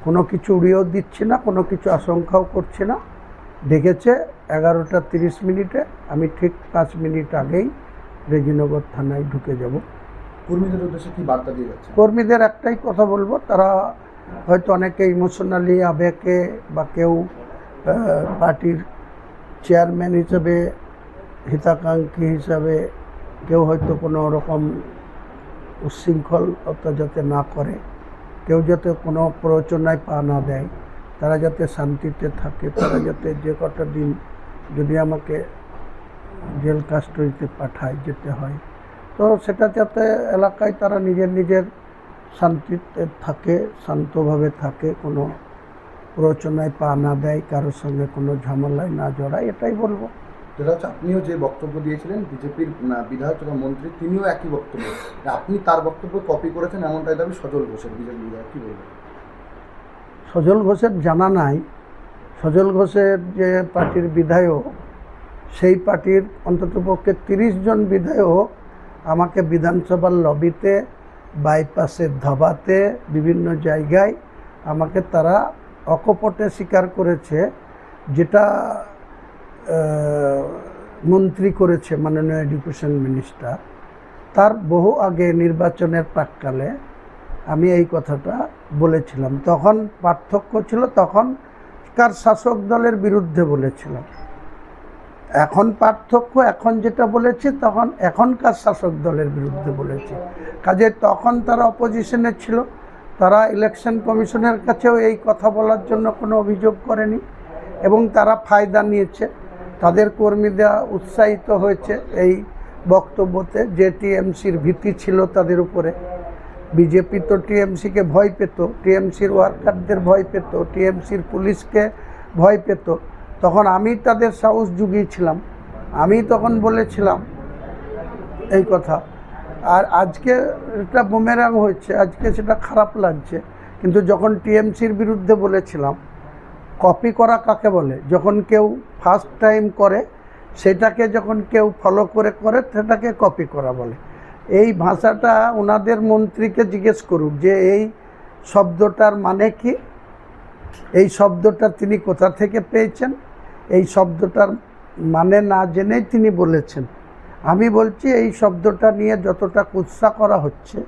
কোনো কিছু উড়িয়েও দিচ্ছি না, কোনো কিছু আশঙ্কাও করছি না। ডেকেছে 11টা 30 মিনিটে, আমি ঠিক 5 মিনিট আগেই রেজিনগর থানায় ঢুকে যাব। কর্মীদের উদ্দেশ্যে কি বার্তা দিয়ে যাচ্ছে? কর্মীদের একটাই কথা বলবো, তারা হয়তো অনেকে ইমোশনালি আবেগে বা কেউ পার্টির চেয়ারম্যান হিসেবে, হিতাকাঙ্ক্ষী হিসাবে কেউ হয়তো কোনো রকম উচ্ছৃঙ্খলতা যাতে না করে, কেউ যাতে কোনো প্ররোচনায় পা না দেয়, তারা যাতে শান্তিতে থাকে, তারা যাতে যে কটা দিন যদি আমাকে জেল কাস্টডিতে পাঠায় যেতে হয়, তো সেটা যাতে এলাকায় তারা নিজের শান্তিতে থাকে, শান্তভাবে থাকে, কোনো প্ররোচনায় পা না দেয়, কারোর সঙ্গে কোনো ঝামেলায় না জড়ায়, এটাই বলবো। যেটা হচ্ছে আপনিও যে বক্তব্য দিয়েছিলেন বিজেপির বিধায়ক তথা মন্ত্রী, তিনিও একই বক্তব্য, আপনি তার বক্তব্য কপি করেছেন এমনটাই দাবি সজল ঘোষের, বিজেপি বিধায়ক। কী বলবেন? সজল ঘোষের জানা নাই। সজল ঘোষের যে পার্টির বিধায়ক, সেই পার্টির অন্ততপক্ষে 30 জন বিধায়ক আমাকে বিধানসভার লবিতে, বাইপাসের ধাবাতে, বিভিন্ন জায়গায় আমাকে তারা অকপটে স্বীকার করেছে, যেটা মন্ত্রী করেছে, মাননীয় এডুকেশন মিনিস্টার। তার বহু আগে নির্বাচনের প্রাক্কালে আমি এই কথাটা বলেছিলাম। তখন পার্থক্য ছিল, তখনকার শাসক দলের বিরুদ্ধে বলেছিলাম। এখন পার্থক্য, এখন যেটা বলেছি তখন এখনকার শাসক দলের বিরুদ্ধে বলেছি। কাজে তখন তারা অপোজিশনে ছিল, তারা ইলেকশন কমিশনের কাছেও এই কথা বলার জন্য কোনো অভিযোগ করেনি এবং তারা ফায়দা নিয়েছে। তাদের কর্মীরা উৎসাহিত হয়েছে এই বক্তব্যতে, যে টিএমসির ভীতি ছিল তাদের উপরে। বিজেপি তো টিএমসিকে ভয় পেত, টিএমসির ওয়ার্কারদের ভয় পেত, টিএমসির পুলিশকে ভয় পেত। তখন আমি তাদের সাহস জুগিয়েছিলাম, আমি তখন বলেছিলাম এই কথা। আর আজকে এটা বুমেরাং হয়েছে, আজকে সেটা খারাপ লাগছে। কিন্তু যখন টিএমসির বিরুদ্ধে বলেছিলাম, কপি করা কাকে বলে? যখন কেউ ফার্স্ট টাইম করে সেটাকে যখন কেউ ফলো করে সেটাকে কপি করা বলে। এই ভাষাটা ওনাদের মন্ত্রীকে জিজ্ঞেস করুক যে এই শব্দটার মানে কি, এই শব্দটা তিনি কোথা থেকে পেয়েছেন। এই শব্দটার মানে না জেনেই তিনি বলেছেন। আমি বলছি এই শব্দটা নিয়ে যতটা কুৎসা করা হচ্ছে,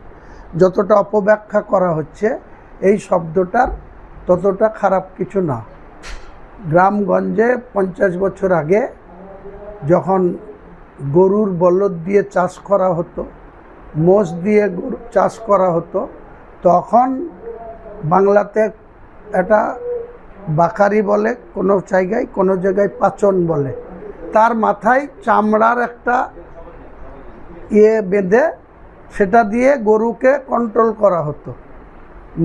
যতটা অপব্যাখ্যা করা হচ্ছে, এই শব্দটার ততটা খারাপ কিছু না। গ্রামগঞ্জে 50 বছর আগে যখন গরুর বলদ দিয়ে চাষ করা হতো, মোষ দিয়ে গরু চাষ করা হতো, তখন বাংলাতে এটা বাকারি বলে, কোনো জায়গায় পাচন বলে। তার মাথায় চামড়ার একটা বেঁধে সেটা দিয়ে গরুকে কন্ট্রোল করা হতো,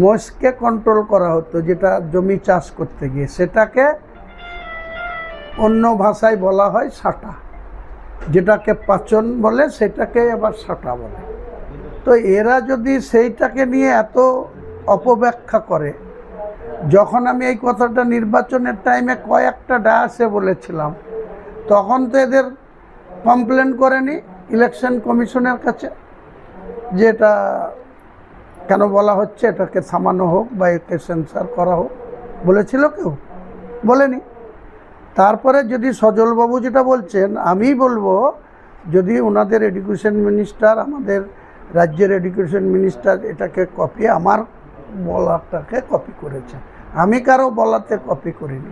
মোষকে কন্ট্রোল করা হতো, যেটা জমি চাষ করতে গিয়ে। সেটাকে অন্য ভাষায় বলা হয় সাটা, যেটাকে পাচন বলে সেটাকে আবার সাটা বলে। তো এরা যদি সেইটাকে নিয়ে এত অপব্যাখ্যা করে, যখন আমি এই কথাটা নির্বাচনের টাইমে কয়েকটা ডায়াসে বলেছিলাম, তখন তো এদের কমপ্লেন করেনি ইলেকশন কমিশনের কাছে যে এটা কেন বলা হচ্ছে, এটাকে থামানো হোক বা একে সেন্সার করা হোক, বলেছিল কেউ? বলেনি। তারপরে যদি সজলবাবু যেটা বলছেন, আমি বলবো যদি ওনাদের এডুকেশন মিনিস্টার, আমাদের রাজ্যের এডুকেশন মিনিস্টার এটাকে কপি, আমার বলাটাকে কপি করেছে, আমি কারো বলাতে কপি করিনি।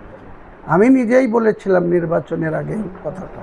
আমি নিজেই বলেছিলাম নির্বাচনের আগে এই কথাটা।